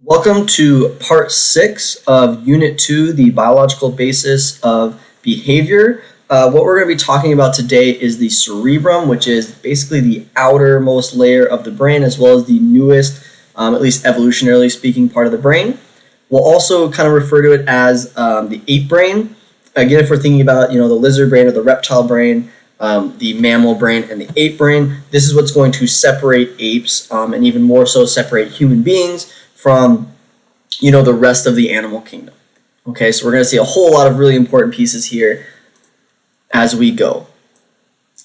Welcome to part 6 of Unit 2, the biological basis of behavior. What we're going to be talking about today is the cerebrum, which is basically the outermost layer of the brain, as well as the newest, at least evolutionarily speaking, part of the brain. We'll also kind of refer to it as the ape brain. Again, if we're thinking about the lizard brain or the reptile brain, the mammal brain and the ape brain, this is what's going to separate apes and even more so separate human beings from the rest of the animal kingdom. Okay, so we're going to see a whole lot of really important pieces here as we go.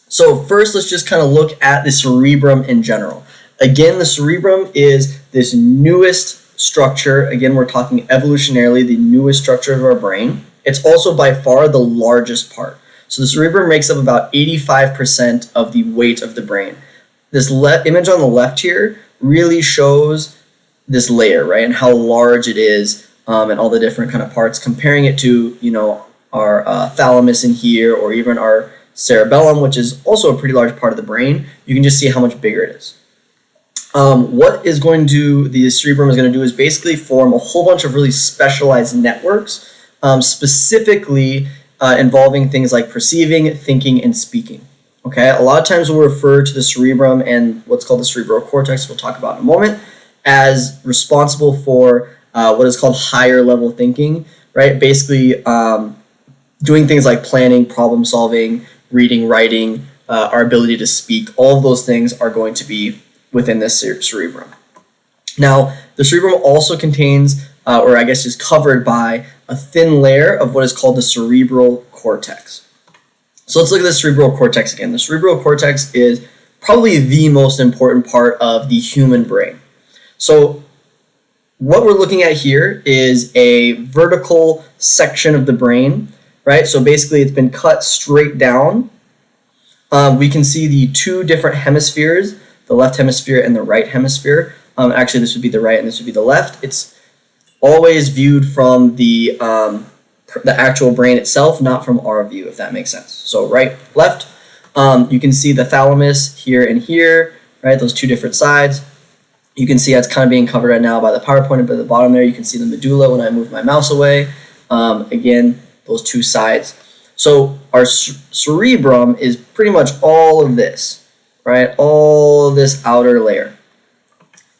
So first, let's just kind of look at the cerebrum in general. Again, the cerebrum is this newest structure. Again, we're talking evolutionarily, the newest structure of our brain. It's also by far the largest part. So the cerebrum makes up about 85% of the weight of the brain. This image on the left here really shows this layer, right, and how large it is, and all the different kind of parts, comparing it to our thalamus in here, or even our cerebellum, which is also a pretty large part of the brain. You can just see how much bigger it is. What the cerebrum is going to do is basically form a whole bunch of really specialized networks, specifically involving things like perceiving, thinking, and speaking. Okay, a lot of times we'll refer to the cerebrum and what's called the cerebral cortex, we'll talk about in a moment, as responsible for what is called higher level thinking, right? Basically doing things like planning, problem solving, reading, writing, our ability to speak, all of those things are going to be within this cerebrum. Now, the cerebrum also contains, or I guess is covered by, a thin layer of what is called the cerebral cortex. So let's look at the cerebral cortex again. The cerebral cortex is probably the most important part of the human brain. So what we're looking at here is a vertical section of the brain, right? So basically it's been cut straight down. We can see the two different hemispheres, the left hemisphere and the right hemisphere. Actually, this would be the right and this would be the left. It's always viewed from the actual brain itself, not from our view, if that makes sense. So right, left. You can see the thalamus here and here, right? Those two different sides. You can see that's kind of being covered right now by the PowerPoint, but at the bottom there you can see the medulla when I move my mouse away. Again, those two sides. So our cerebrum is pretty much all of this, right? All this outer layer.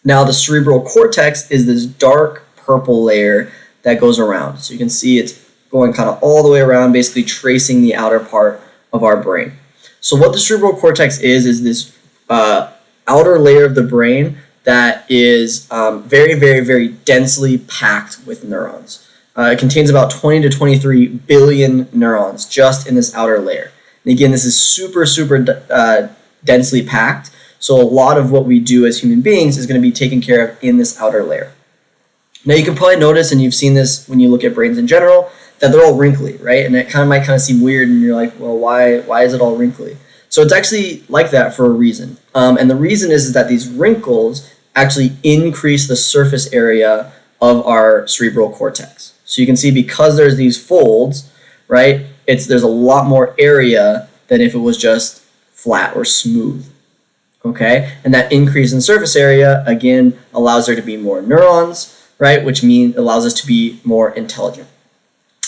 Now the cerebral cortex is this dark purple layer that goes around. So you can see it's going kind of all the way around, basically tracing the outer part of our brain. So what the cerebral cortex is this outer layer of the brain that is very, very, very densely packed with neurons. It contains about 20 to 23 billion neurons just in this outer layer. And again, this is super, super densely packed. So a lot of what we do as human beings is going to be taken care of in this outer layer. Now you can probably notice, and you've seen this when you look at brains in general, that they're all wrinkly, right? And it might seem weird, and you're like, well, why is it all wrinkly? So it's actually like that for a reason. And the reason is that these wrinkles actually increase the surface area of our cerebral cortex. So you can see, because there's these folds, right, there's a lot more area than if it was just flat or smooth. Okay, and that increase in surface area, again, allows there to be more neurons, right, which allows us to be more intelligent.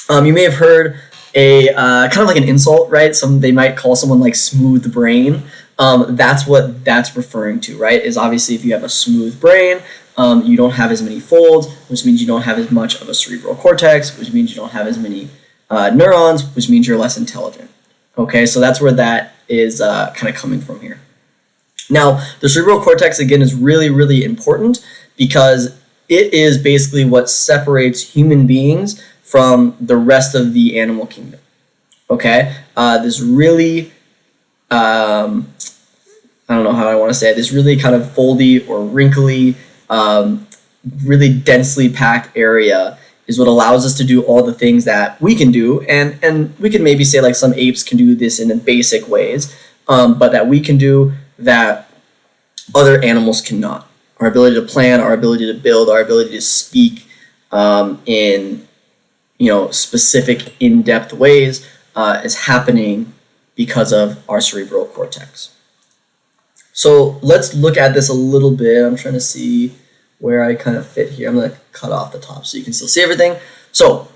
You may have heard a kind of like an insult, right? They might call someone like smooth brain. That's what that's referring to, right? Is obviously if you have a smooth brain, you don't have as many folds, which means you don't have as much of a cerebral cortex, which means you don't have as many neurons, which means you're less intelligent. Okay, so that's where that is kind of coming from here. Now, the cerebral cortex, again, is really, really important because it is basically what separates human beings from the rest of the animal kingdom. Okay, this really, I don't know how I want to say it, this really kind of foldy or wrinkly, really densely packed area is what allows us to do all the things that we can do, and we can maybe say like some apes can do this in basic ways, but that we can do that other animals cannot. Our ability to plan, our ability to build, our ability to speak in specific in-depth ways is happening because of our cerebral cortex. So let's look at this a little bit. I'm trying to see where I kind of fit here. I'm going to cut off the top so you can still see everything. So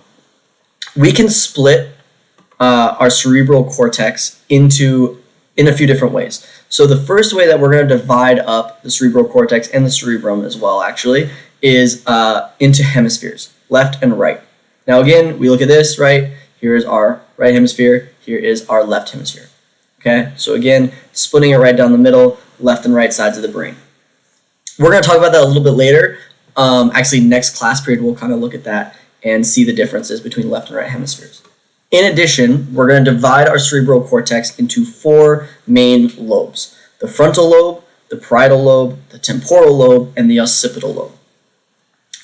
we can split our cerebral cortex in a few different ways. So the first way that we're going to divide up the cerebral cortex and the cerebrum as well, actually, is into hemispheres, left and right. Now again, we look at this, right? Here is our right hemisphere. Here is our left hemisphere. Okay, so again, splitting it right down the middle, left and right sides of the brain. We're going to talk about that a little bit later. Actually, next class period, we'll kind of look at that and see the differences between left and right hemispheres. In addition, we're going to divide our cerebral cortex into 4 main lobes: the frontal lobe, the parietal lobe, the temporal lobe, and the occipital lobe.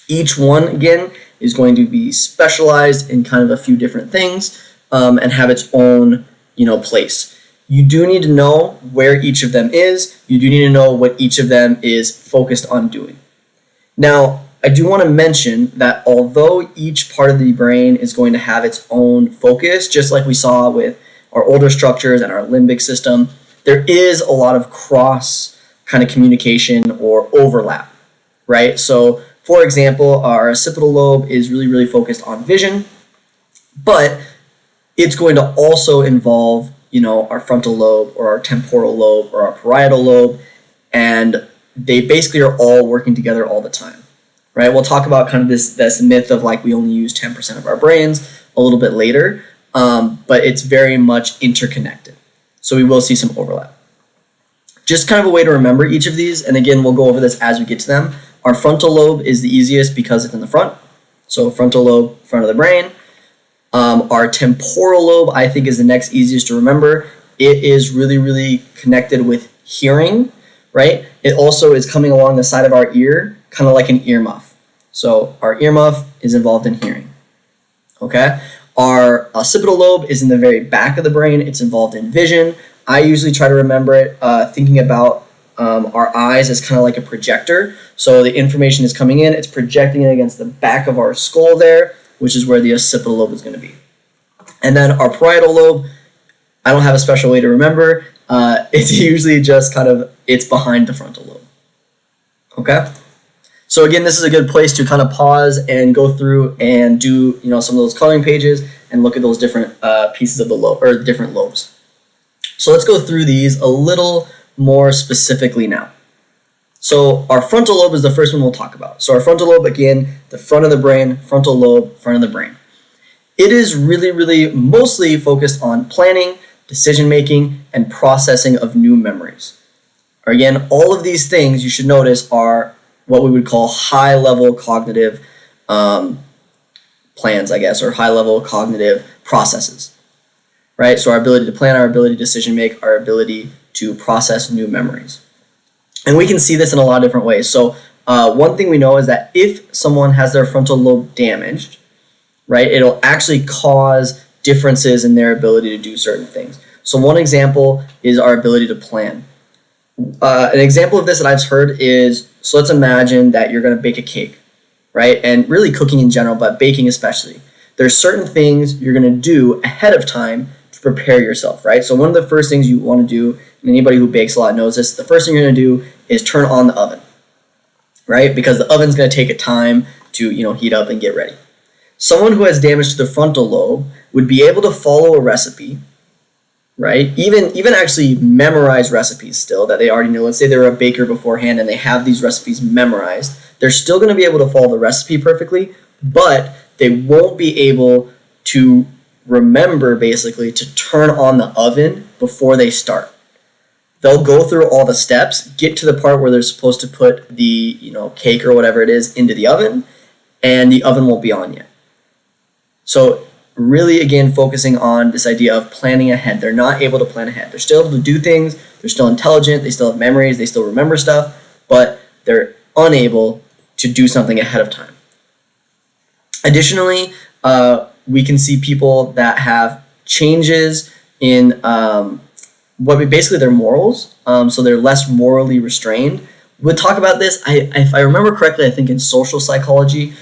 Each one, again, is going to be specialized in kind of a few different things and have its own, place. You do need to know where each of them is. You do need to know what each of them is focused on doing. Now, I do want to mention that although each part of the brain is going to have its own focus, just like we saw with our older structures and our limbic system, there is a lot of cross kind of communication or overlap, right? So, for example, our occipital lobe is really, really focused on vision, but it's going to also involve our frontal lobe or our temporal lobe or our parietal lobe, and they basically are all working together all the time, right? We'll talk about kind of this myth of like we only use 10% of our brains a little bit later, but it's very much interconnected. So we will see some overlap. Just kind of a way to remember each of these, and again, we'll go over this as we get to them. Our frontal lobe is the easiest because it's in the front. So frontal lobe, front of the brain. Our temporal lobe, I think, is the next easiest to remember. It is really, really connected with hearing, right? It also is coming along the side of our ear, kind of like an earmuff. So our earmuff is involved in hearing, okay? Our occipital lobe is in the very back of the brain. It's involved in vision. I usually try to remember it thinking about our eyes as kind of like a projector. So the information is coming in, it's projecting it against the back of our skull there, which is where the occipital lobe is going to be. And then our parietal lobe, I don't have a special way to remember. It's usually just it's behind the frontal lobe. Okay? So again, this is a good place to kind of pause and go through and do, some of those coloring pages and look at those different pieces of the lobe, or different lobes. So let's go through these a little more specifically now. So our frontal lobe is the first one we'll talk about. So our frontal lobe, again, the front of the brain, frontal lobe, front of the brain. It is really, really mostly focused on planning, decision-making, and processing of new memories. Again, all of these things you should notice are what we would call high-level cognitive plans, I guess, or high-level cognitive processes, right? So our ability to plan, our ability to decision-make, our ability to process new memories. And we can see this in a lot of different ways. So one thing we know is that if someone has their frontal lobe damaged, right, it'll actually cause differences in their ability to do certain things. So one example is our ability to plan. An example of this that I've heard is, so let's imagine that you're going to bake a cake, right? And really cooking in general, but baking especially. There's certain things you're going to do ahead of time to prepare yourself, right? So one of the first things you want to do, and anybody who bakes a lot knows this, the first thing you're going to do is turn on the oven, right? Because the oven's going to take a time to, heat up and get ready. Someone who has damage to the frontal lobe would be able to follow a recipe, right? Even actually memorize recipes still that they already know. Let's say they're a baker beforehand and they have these recipes memorized. They're still going to be able to follow the recipe perfectly, but they won't be able to remember basically to turn on the oven before they start. They'll go through all the steps, get to the part where they're supposed to put the, cake or whatever it is into the oven, and the oven won't be on yet. So really, again, focusing on this idea of planning ahead. They're not able to plan ahead. They're still able to do things. They're still intelligent. They still have memories. They still remember stuff, but they're unable to do something ahead of time. Additionally, we can see people that have changes in basically their morals, so they're less morally restrained. We'll talk about this, if I remember correctly, I think in social psychology,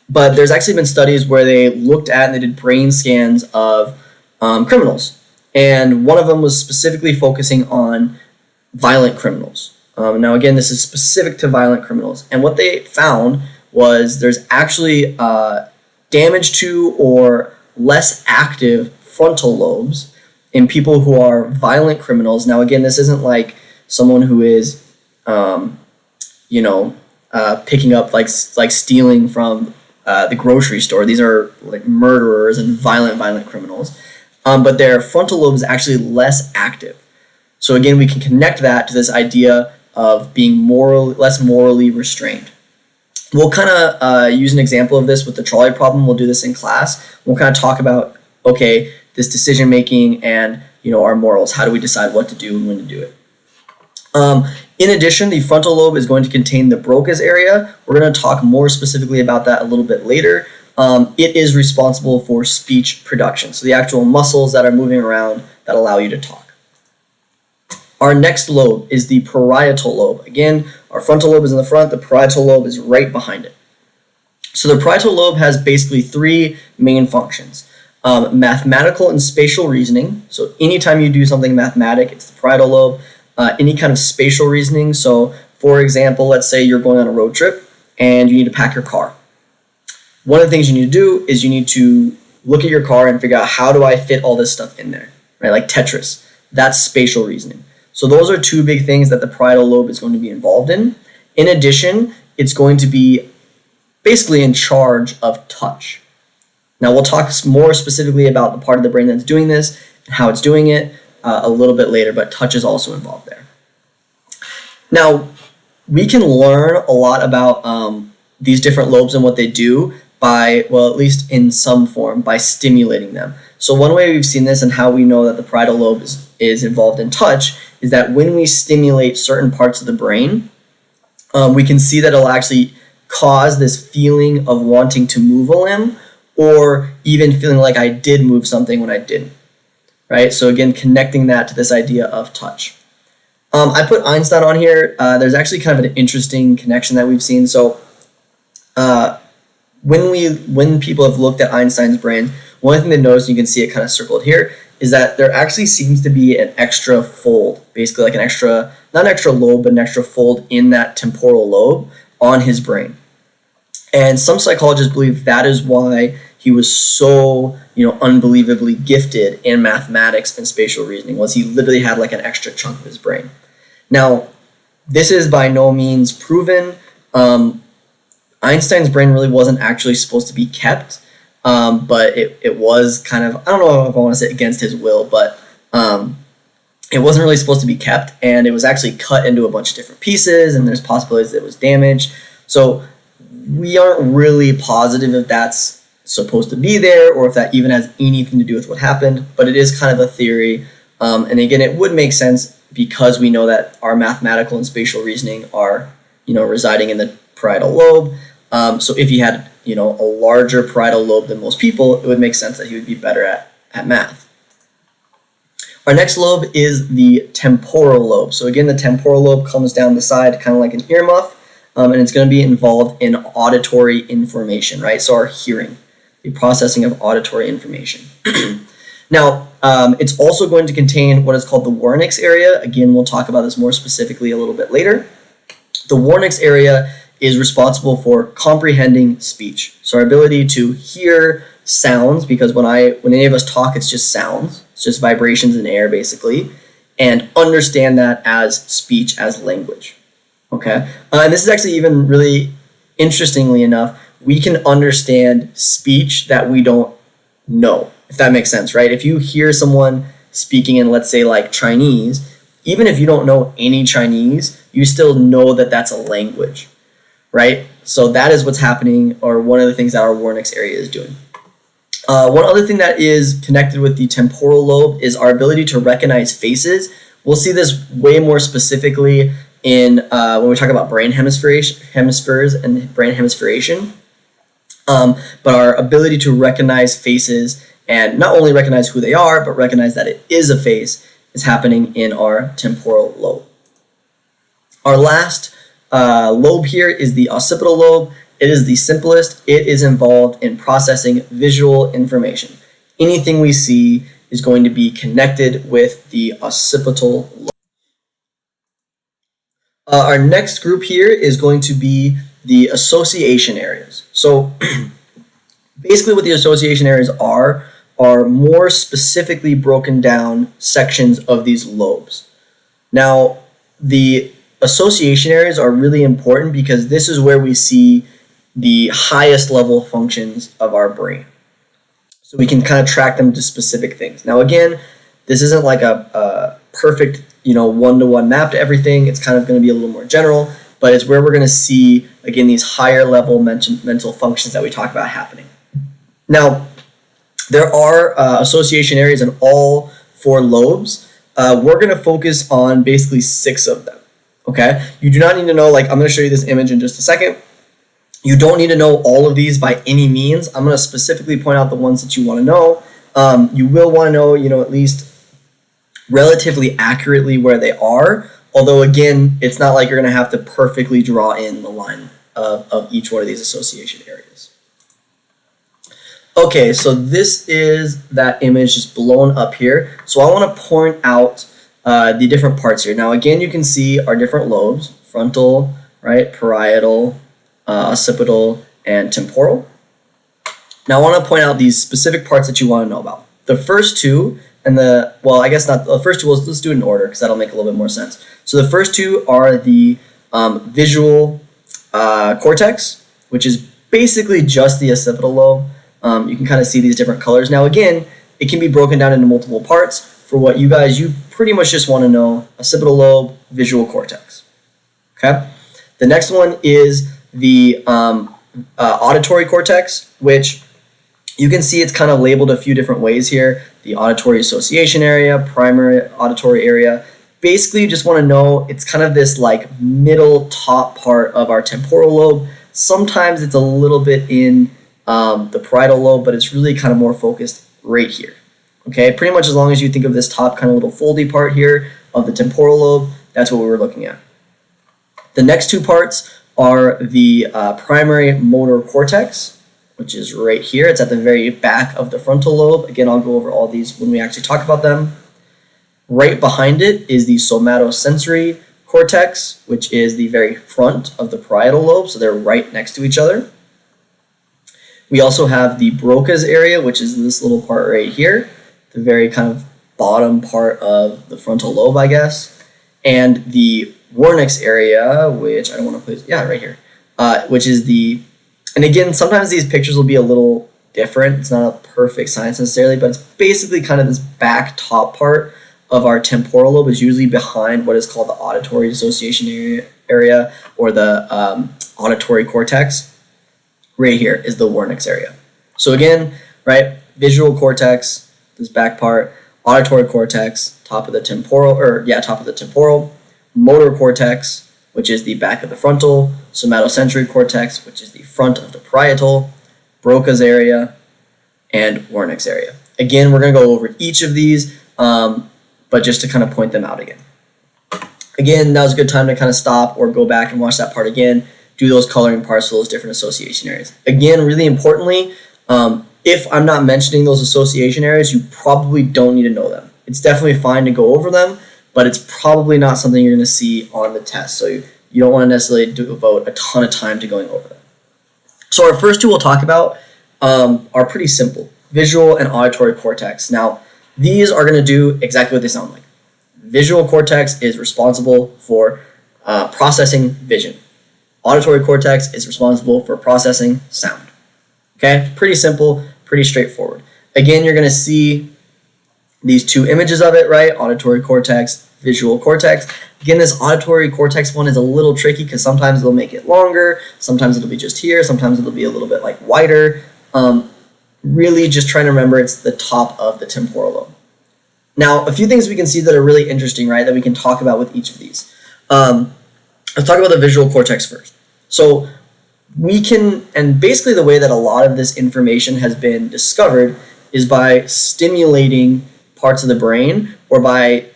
but there's actually been studies where they looked at and they did brain scans of criminals, and one of them was specifically focusing on violent criminals, Now again, this is specific to violent criminals, and what they found was there's actually damage to or less active frontal lobes in people who are violent criminals. Now again, this isn't like someone who is picking up like stealing from the grocery store. These are like murderers and violent criminals, but their frontal lobe is actually less active. So again, we can connect that to this idea of being less morally restrained. We'll kind of use an example of this with the trolley problem. We'll do this in class. We'll kind of talk about, okay, this decision making and our morals. How do we decide what to do and when to do it? In addition, the frontal lobe is going to contain the Broca's area. We're going to talk more specifically about that a little bit later. It is responsible for speech production, so the actual muscles that are moving around that allow you to talk. Our next lobe is the parietal lobe. Again, our frontal lobe is in the front, the parietal lobe is right behind it. So the parietal lobe has basically three main functions. Mathematical and spatial reasoning. So anytime you do something mathematic, it's the parietal lobe. Any kind of spatial reasoning. So for example, let's say you're going on a road trip and you need to pack your car. One of the things you need to do is you need to look at your car and figure out, how do I fit all this stuff in there, right? Like Tetris. That's spatial reasoning. So those are two big things that the parietal lobe is going to be involved in. In addition, it's going to be basically in charge of touch. Now we'll talk more specifically about the part of the brain that's doing this and how it's doing it a little bit later, but touch is also involved there. Now, we can learn a lot about these different lobes and what they do by, well, at least in some form, by stimulating them. So one way we've seen this and how we know that the parietal lobe is involved in touch is that when we stimulate certain parts of the brain, we can see that it'll actually cause this feeling of wanting to move a limb, or even feeling like I did move something when I didn't, right? So again, connecting that to this idea of touch. I put Einstein on here. There's actually kind of an interesting connection that we've seen. So when people have looked at Einstein's brain, one thing they noticed, and you can see it kind of circled here, is that there actually seems to be an extra fold, basically like an extra, not an extra lobe, but an extra fold in that temporal lobe on his brain. And some psychologists believe that is why he was so, unbelievably gifted in mathematics and spatial reasoning, was he literally had like an extra chunk of his brain. Now, this is by no means proven. Einstein's brain really wasn't actually supposed to be kept, but it was kind of, I don't know if I want to say against his will, but it wasn't really supposed to be kept, and it was actually cut into a bunch of different pieces, and there's possibilities that it was damaged. So we aren't really positive if that's supposed to be there or if that even has anything to do with what happened, but it is kind of a theory. And again, it would make sense because we know that our mathematical and spatial reasoning are, residing in the parietal lobe. So if he had, a larger parietal lobe than most people, it would make sense that he would be better at math. Our next lobe is the temporal lobe. So again, the temporal lobe comes down the side, kind of like an earmuff, and it's going to be involved in auditory information, right? So our hearing, the processing of auditory information. Now, it's also going to contain what is called the Wernickes area. Again, we'll talk about this more specifically a little bit later. The Wernickes area is responsible for comprehending speech. So our ability to hear sounds, because when any of us talk, it's just sounds. It's just vibrations in air, basically, and understand that as speech, as language. Okay, and this is actually even really interestingly enough, we can understand speech that we don't know, if that makes sense, right? If you hear someone speaking in, let's say, like Chinese, even if you don't know any Chinese, you still know that that's a language, right? So that is what's happening, or one of the things that our Wernickes area is doing. One other thing that is connected with the temporal lobe is our ability to recognize faces. We'll see this way more specifically in when we talk about brain hemispheres and brain hemispheration. But our ability to recognize faces, and not only recognize who they are, but recognize that it is a face, is happening in our temporal lobe. Our last lobe here is the occipital lobe. It is the simplest. It is involved in processing visual information. Anything we see is going to be connected with the occipital lobe. Our next group here is going to be the association areas. So basically what the association areas are more specifically broken down sections of these lobes. Now, the association areas are really important because this is where we see the highest level functions of our brain. So we can kind of track them to specific things. Now, again, this isn't like a perfect, one-to-one map to everything. It's kind of going to be a little more general, but it's where we're going to see, again, these higher level mental functions that we talk about happening. Now, there are association areas in all 4 lobes. We're going to focus on basically 6 of them, okay? You do not need to know, I'm going to show you this image in just a second. You don't need to know all of these by any means. I'm going to specifically point out the ones that you want to know. You will want to know, at least relatively accurately where they are. Although, again, it's not like you're going to have to perfectly draw in the line of each one of these association areas. Okay, so this is that image just blown up here. So I want to point out the different parts here. Now, again, you can see our different lobes: frontal, right, parietal, occipital, and temporal. Now, I want to point out these specific parts that you want to know about. The first two, I guess not the first two, let's do it in order because that'll make a little bit more sense. So the first two are the visual cortex, which is basically just the occipital lobe. You can kind of see these different colors. Now, again, it can be broken down into multiple parts. For what you pretty much just want to know: occipital lobe, visual cortex. Okay. The next one is the auditory cortex, which you can see it's kind of labeled a few different ways here. The auditory association area, primary auditory area. Basically, you just want to know it's kind of this middle top part of our temporal lobe. Sometimes it's a little bit in the parietal lobe, but it's really kind of more focused right here. Okay, pretty much as long as you think of this top kind of little foldy part here of the temporal lobe, that's what we were looking at. The next two parts are the primary motor cortex, which is right here. It's at the very back of the frontal lobe. Again, I'll go over all these when we actually talk about them. Right behind it is the somatosensory cortex, which is the very front of the parietal lobe, so they're right next to each other. We also have the Broca's area, which is this little part right here, the very kind of bottom part of the frontal lobe, I guess, and the Wernickes area, which I don't want to place, right here, which is and again, sometimes these pictures will be a little different. It's not a perfect science necessarily, but it's basically kind of this back top part of our temporal lobe is usually behind what is called the auditory association area or the auditory cortex. Right here is the Wernickes area. So again, right, visual cortex, this back part, auditory cortex, top of the temporal, motor cortex, which is the back of the frontal, somatosensory cortex, which is the front of the parietal, Broca's area, and Wernickes area. Again, we're going to go over each of these, but just to kind of point them out again. Again, now's a good time to kind of stop or go back and watch that part again. Do those coloring parts for those different association areas. Again, really importantly, if I'm not mentioning those association areas, you probably don't need to know them. It's definitely fine to go over them, but it's probably not something you're going to see on the test. So you don't want to necessarily devote a ton of time to going over them. So our first two we'll talk about are pretty simple: visual and auditory cortex. Now, these are going to do exactly what they sound like. Visual cortex is responsible for processing vision. Auditory cortex is responsible for processing sound. Okay, pretty simple, pretty straightforward. Again, you're going to see these two images of it, right? Auditory cortex, visual cortex. Again, this auditory cortex one is a little tricky because sometimes it'll make it longer, sometimes it'll be just here, sometimes it'll be a little bit wider. Really just trying to remember it's the top of the temporal lobe. Now, a few things we can see that are really interesting, right, that we can talk about with each of these. Let's talk about the visual cortex first. So we can, and basically the way that a lot of this information has been discovered is by stimulating parts of the brain or by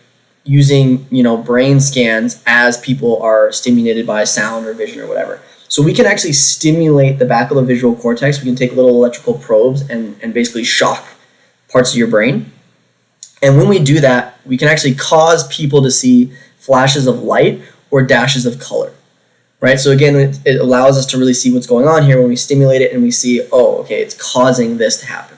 using, brain scans as people are stimulated by sound or vision or whatever. So we can actually stimulate the back of the visual cortex. We can take little electrical probes and basically shock parts of your brain. And when we do that, we can actually cause people to see flashes of light or dashes of color, right? So again, it allows us to really see what's going on here when we stimulate it and we see, oh, okay, it's causing this to happen.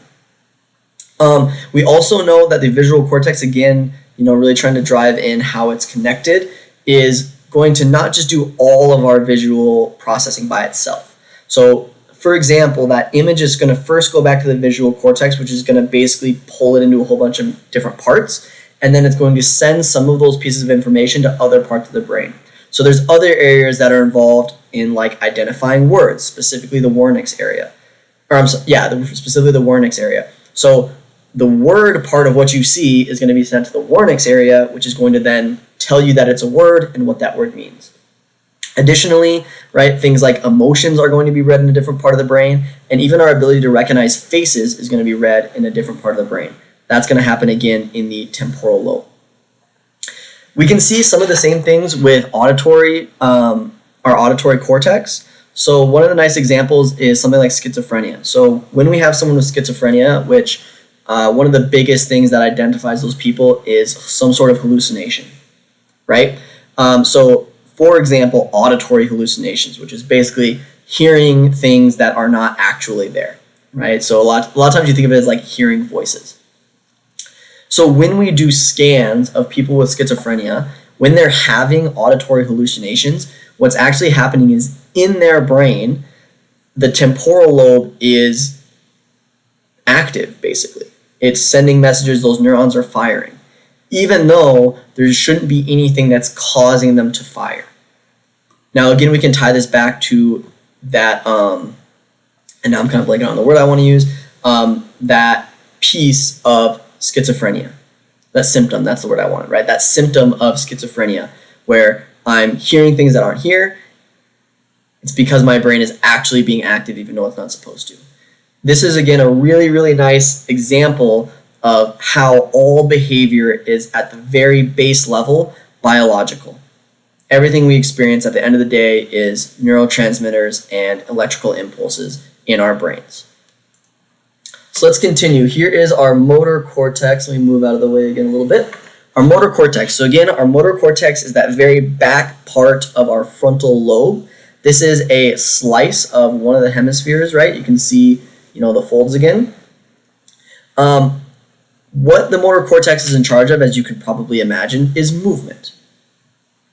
We also know that the visual cortex, again, really trying to drive in how it's connected, is going to not just do all of our visual processing by itself. So, for example, that image is going to first go back to the visual cortex, which is going to basically pull it into a whole bunch of different parts, and then it's going to send some of those pieces of information to other parts of the brain. So there's other areas that are involved in like identifying words, specifically the Wernickes area. Specifically the Wernickes area. So the word part of what you see is going to be sent to the Wernickes area, which is going to then tell you that it's a word and what that word means. Additionally, right, things like emotions are going to be read in a different part of the brain, and even our ability to recognize faces is going to be read in a different part of the brain. That's going to happen again in the temporal lobe. We can see some of the same things with auditory, our auditory cortex. So one of the nice examples is something like schizophrenia. So when we have someone with schizophrenia, which one of the biggest things that identifies those people is some sort of hallucination, right? So, for example, auditory hallucinations, which is basically hearing things that are not actually there, right? So a lot of times you think of it as like hearing voices. So when we do scans of people with schizophrenia, when they're having auditory hallucinations, what's actually happening is in their brain, the temporal lobe is active, basically. It's sending messages, those neurons are firing, even though there shouldn't be anything that's causing them to fire. Now, again, we can tie this back to that, and now I'm kind of blanking on the word I want to use, that piece of schizophrenia, that symptom, that's the word I wanted, right? That symptom of schizophrenia, where I'm hearing things that aren't here. It's because my brain is actually being active, even though it's not supposed to. This is, again, a really, really nice example of how all behavior is at the very base level biological. Everything we experience at the end of the day is neurotransmitters and electrical impulses in our brains. So let's continue. Here is our motor cortex. Let me move out of the way again a little bit. Our motor cortex. So again, our motor cortex is that very back part of our frontal lobe. This is a slice of one of the hemispheres, right? You can see the folds again. What the motor cortex is in charge of, as you could probably imagine, is movement.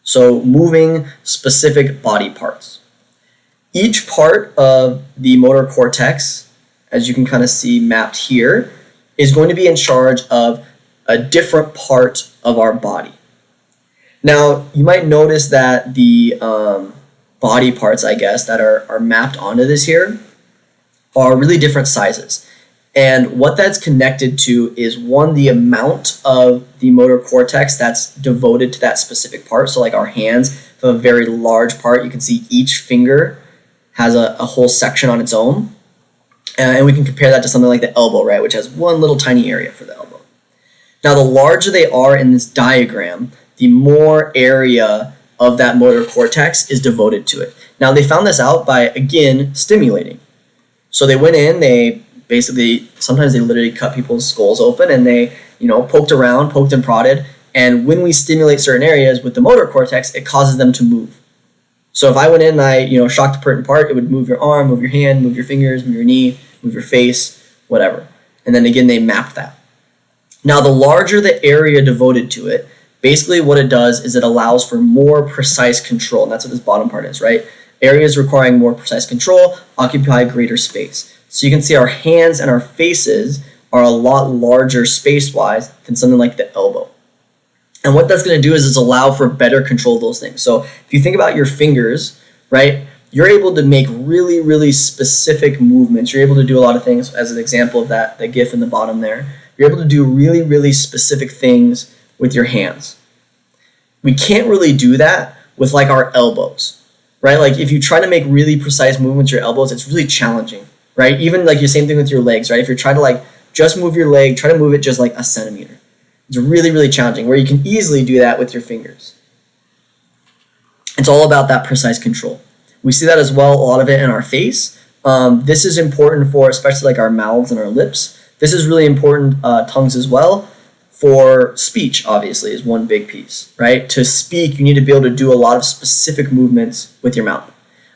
So moving specific body parts. Each part of the motor cortex, as you can kind of see mapped here, is going to be in charge of a different part of our body. Now, you might notice that the body parts, I guess, that are mapped onto this here are really different sizes. And what that's connected to is, one, the amount of the motor cortex that's devoted to that specific part. So like our hands have a very large part. You can see each finger has a whole section on its own. And we can compare that to something like the elbow, right, which has one little tiny area for the elbow. Now, the larger they are in this diagram, the more area of that motor cortex is devoted to it. Now, they found this out by, again, stimulating. So they went in, sometimes they literally cut people's skulls open, and they, poked and prodded. And when we stimulate certain areas with the motor cortex, it causes them to move. So if I went in and I, shocked a pertinent part, it would move your arm, move your hand, move your fingers, move your knee, move your face, whatever. And then again, they mapped that. Now, the larger the area devoted to it, basically what it does is it allows for more precise control. And that's what this bottom part is, right? Areas requiring more precise control occupy greater space. So you can see our hands and our faces are a lot larger space-wise than something like the elbow. And what that's going to do is it's allow for better control of those things. So if you think about your fingers, right, you're able to make really, really specific movements. You're able to do a lot of things, as an example of that GIF in the bottom there. You're able to do really, really specific things with your hands. We can't really do that with like our elbows, right? Like if you try to make really precise movements with your elbows, it's really challenging, right? Even like the same thing with your legs, right? If you're trying to like just move your leg, try to move it just like a centimeter. It's really, really challenging, where you can easily do that with your fingers. It's all about that precise control. We see that as well, a lot of it in our face. This is important for especially like our mouths and our lips. This is really important, tongues as well, for speech, obviously, is one big piece, right? To speak, you need to be able to do a lot of specific movements with your mouth.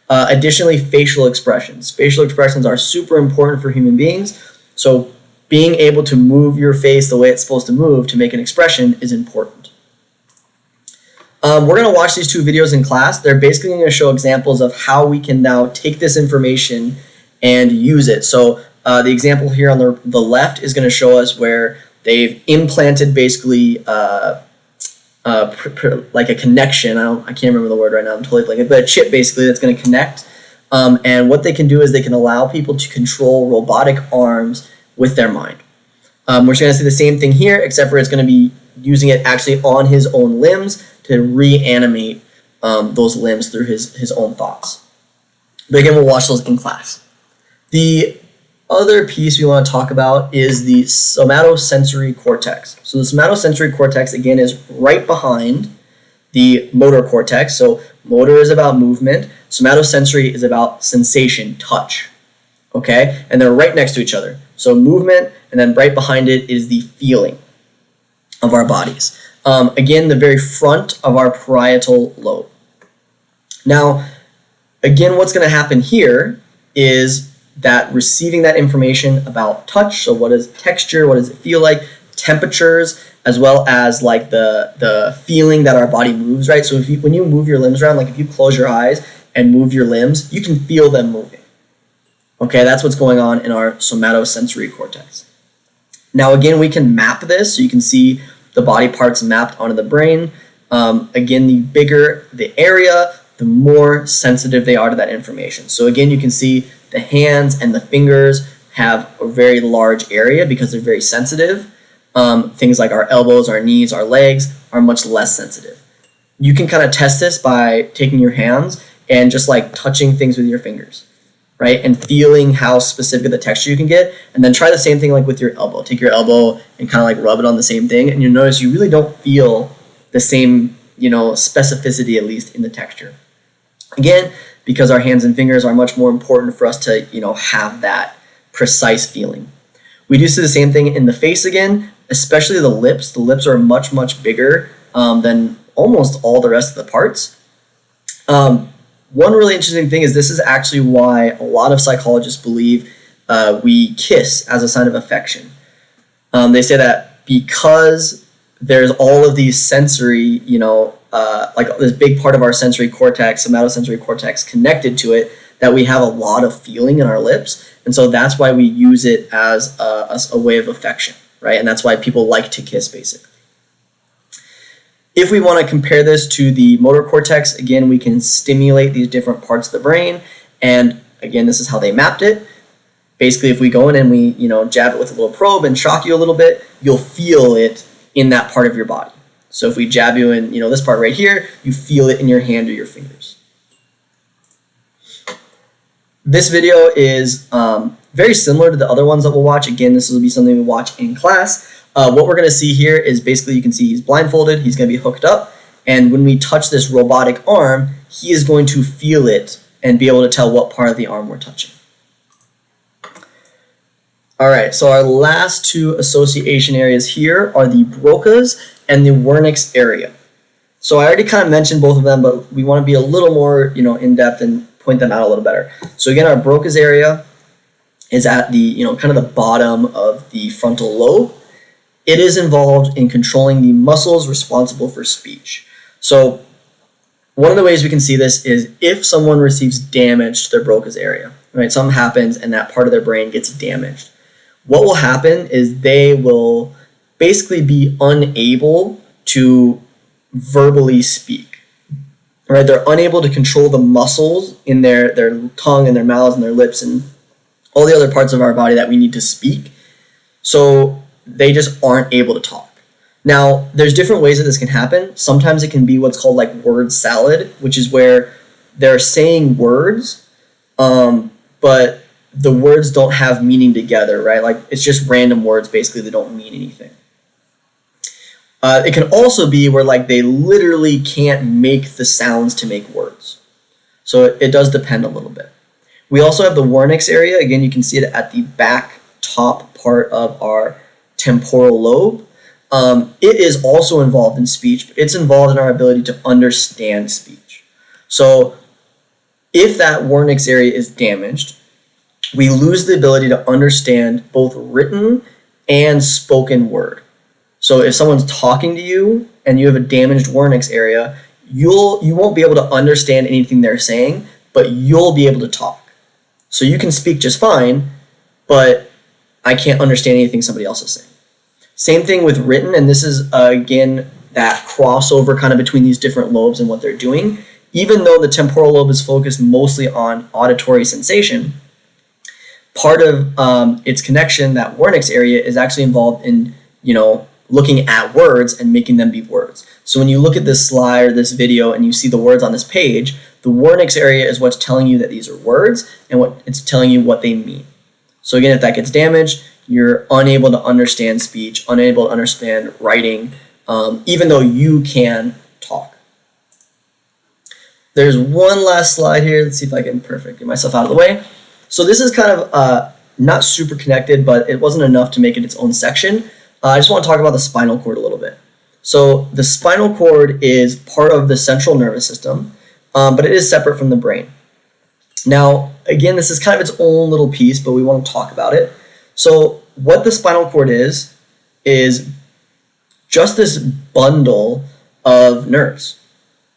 Additionally, facial expressions. Facial expressions are super important for human beings. So being able to move your face the way it's supposed to move to make an expression is important. We're going to watch these two videos in class. They're basically going to show examples of how we can now take this information and use it. So the example here on the left is going to show us where they've implanted basically like a connection. I can't remember the word right now. I'm totally blanking. But a chip basically that's going to connect. And what they can do is they can allow people to control robotic arms with their mind. We're just going to see the same thing here, except for it's going to be using it actually on his own limbs to reanimate those limbs through his own thoughts. But again, we'll watch those in class. The other piece we want to talk about is the somatosensory cortex. So the somatosensory cortex, again, is right behind the motor cortex. So motor is about movement. Somatosensory is about sensation, touch. Okay? And they're right next to each other. So movement, and then right behind it is the feeling of our bodies. Again, the very front of our parietal lobe. Now, again, what's going to happen here is that receiving that information about touch, so what is texture, what does it feel like, temperatures, as well as like the feeling that our body moves, right? So when you move your limbs around, like if you close your eyes and move your limbs, you can feel them moving. Okay, that's what's going on in our somatosensory cortex. Now again, we can map this, so you can see the body parts mapped onto the brain. Again, the bigger the area, the more sensitive they are to that information. So again, you can see the hands and the fingers have a very large area because they're very sensitive. Things like our elbows, our knees, our legs are much less sensitive. You can kind of test this by taking your hands and just like touching things with your fingers, right? And feeling how specific the texture you can get. And then try the same thing like with your elbow. Take your elbow and kind of like rub it on the same thing, and you'll notice you really don't feel the same, specificity, at least in the texture. Again, because our hands and fingers are much more important for us to, have that precise feeling. We do see the same thing in the face again, especially the lips. The lips are much, much bigger than almost all the rest of the parts. One really interesting thing is this is actually why a lot of psychologists believe we kiss as a sign of affection. They say that because there's all of these sensory, like this big part of our sensory cortex, somatosensory cortex connected to it, that we have a lot of feeling in our lips. And so that's why we use it as a way of affection, right? And that's why people like to kiss, basically. If we want to compare this to the motor cortex, again, we can stimulate these different parts of the brain. And again, this is how they mapped it. Basically, if we go in and we, jab it with a little probe and shock you a little bit, you'll feel it in that part of your body. So if we jab you in, this part right here, you feel it in your hand or your fingers. This video is very similar to the other ones that we'll watch. Again, this will be something we watch in class. What we're going to see here is basically you can see he's blindfolded, he's going to be hooked up, and when we touch this robotic arm, he is going to feel it and be able to tell what part of the arm we're touching. All right, so our last two association areas here are the Broca's and the Wernickes area. So I already kind of mentioned both of them, but we want to be a little more, in-depth and point them out a little better. So again, our Broca's area is at the, kind of the bottom of the frontal lobe. It is involved in controlling the muscles responsible for speech. So one of the ways we can see this is if someone receives damage to their Broca's area, right? Something happens and that part of their brain gets damaged. What will happen is they will basically be unable to verbally speak, right? They're unable to control the muscles in their tongue and their mouths and their lips and all the other parts of our body that we need to speak. So they just aren't able to talk. Now, there's different ways that this can happen. Sometimes it can be what's called like word salad, which is where they're saying words, but the words don't have meaning together, right? Like it's just random words, basically, that don't mean anything. It can also be where like they literally can't make the sounds to make words. So it does depend a little bit. We also have the Wernickes area. Again, you can see it at the back top part of our temporal lobe. it is also involved in speech, but it's involved in our ability to understand speech. So if that Wernickes area is damaged, we lose the ability to understand both written and spoken word. So if someone's talking to you and you have a damaged Wernickes area, you won't be able to understand anything they're saying, but you'll be able to talk. So you can speak just fine, but I can't understand anything somebody else is saying. Same thing with written, and this is, again, that crossover kind of between these different lobes and what they're doing. Even though the temporal lobe is focused mostly on auditory sensation, part of its connection, that Wernickes area, is actually involved in, looking at words and making them be words. So when you look at this slide or this video and you see the words on this page, the Wernickes area is what's telling you that these are words and what it's telling you what they mean. So again, if that gets damaged, you're unable to understand speech, unable to understand writing, even though you can talk. There's one last slide here. Let's see if I can get myself out of the way. So this is kind of not super connected, but it wasn't enough to make it its own section. I just want to talk about the spinal cord a little bit. So the spinal cord is part of the central nervous system, but it is separate from the brain. Now, again, this is kind of its own little piece, but we want to talk about it. So what the spinal cord is just this bundle of nerves.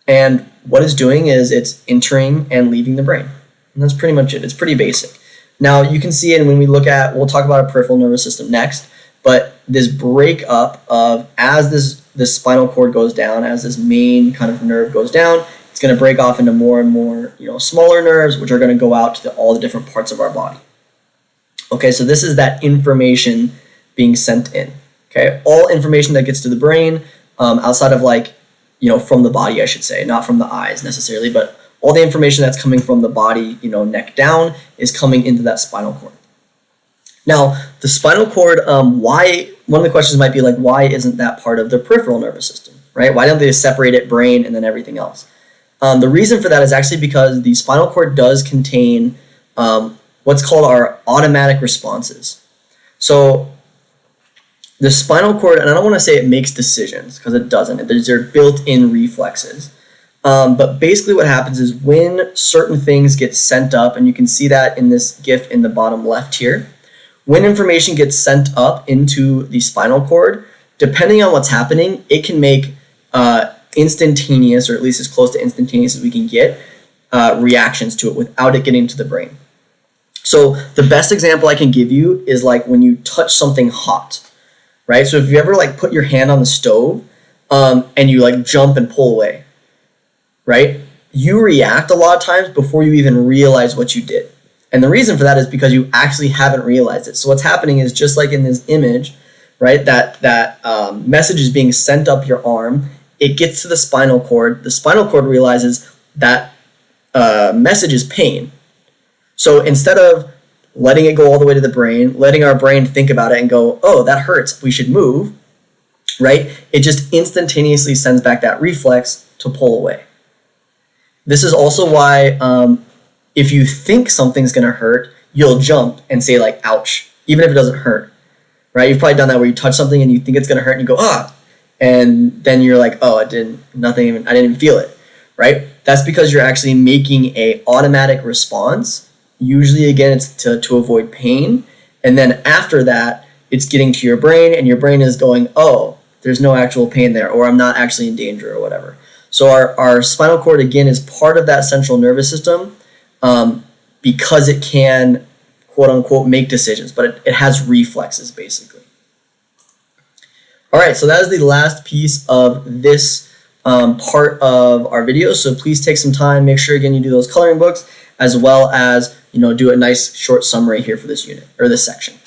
And what it's doing is it's entering and leaving the brain. And that's pretty much it. It's pretty basic. Now, you can see it when we'll talk about our peripheral nervous system next, but this breakup of as this spinal cord goes down, as this main kind of nerve goes down, it's going to break off into more and more, smaller nerves, which are going to go out to all the different parts of our body. Okay, so this is that information being sent in. Okay, all information that gets to the brain, outside of from the body, I should say, not from the eyes necessarily, but all the information that's coming from the body, neck down, is coming into that spinal cord. Now, the spinal cord, one of the questions might be why isn't that part of the peripheral nervous system, right? Why don't they separate it, brain, and then everything else? The reason for that is actually because the spinal cord does contain what's called our automatic responses. So the spinal cord, and I don't want to say it makes decisions because it doesn't. They're built-in reflexes. But basically what happens is when certain things get sent up, and you can see that in this GIF in the bottom left here, when information gets sent up into the spinal cord, depending on what's happening, it can make instantaneous, or at least as close to instantaneous as we can get, reactions to it without it getting to the brain. So the best example I can give you is when you touch something hot, right? So if you ever put your hand on the stove and you jump and pull away, right? You react a lot of times before you even realize what you did. And the reason for that is because you actually haven't realized it. So what's happening is just like in this image, right? That message is being sent up your arm. It gets to the spinal cord. The spinal cord realizes that message is pain. So instead of letting it go all the way to the brain, letting our brain think about it and go, oh, that hurts, we should move, right? It just instantaneously sends back that reflex to pull away. This is also why if you think something's going to hurt, you'll jump and say ouch, even if it doesn't hurt, right? You've probably done that where you touch something and you think it's going to hurt and you go, ah, and then you're oh, I didn't even feel it, right? That's because you're actually making a automatic response. Usually, again, it's to avoid pain. And then after that, it's getting to your brain and your brain is going, oh, there's no actual pain there, or I'm not actually in danger or whatever. So our spinal cord, again, is part of that central nervous system because it can, quote unquote, make decisions, but it has reflexes, basically. All right, so that is the last piece of this part of our video. So please take some time, make sure, again, you do those coloring books, as well as, do a nice short summary here for this unit, or this section.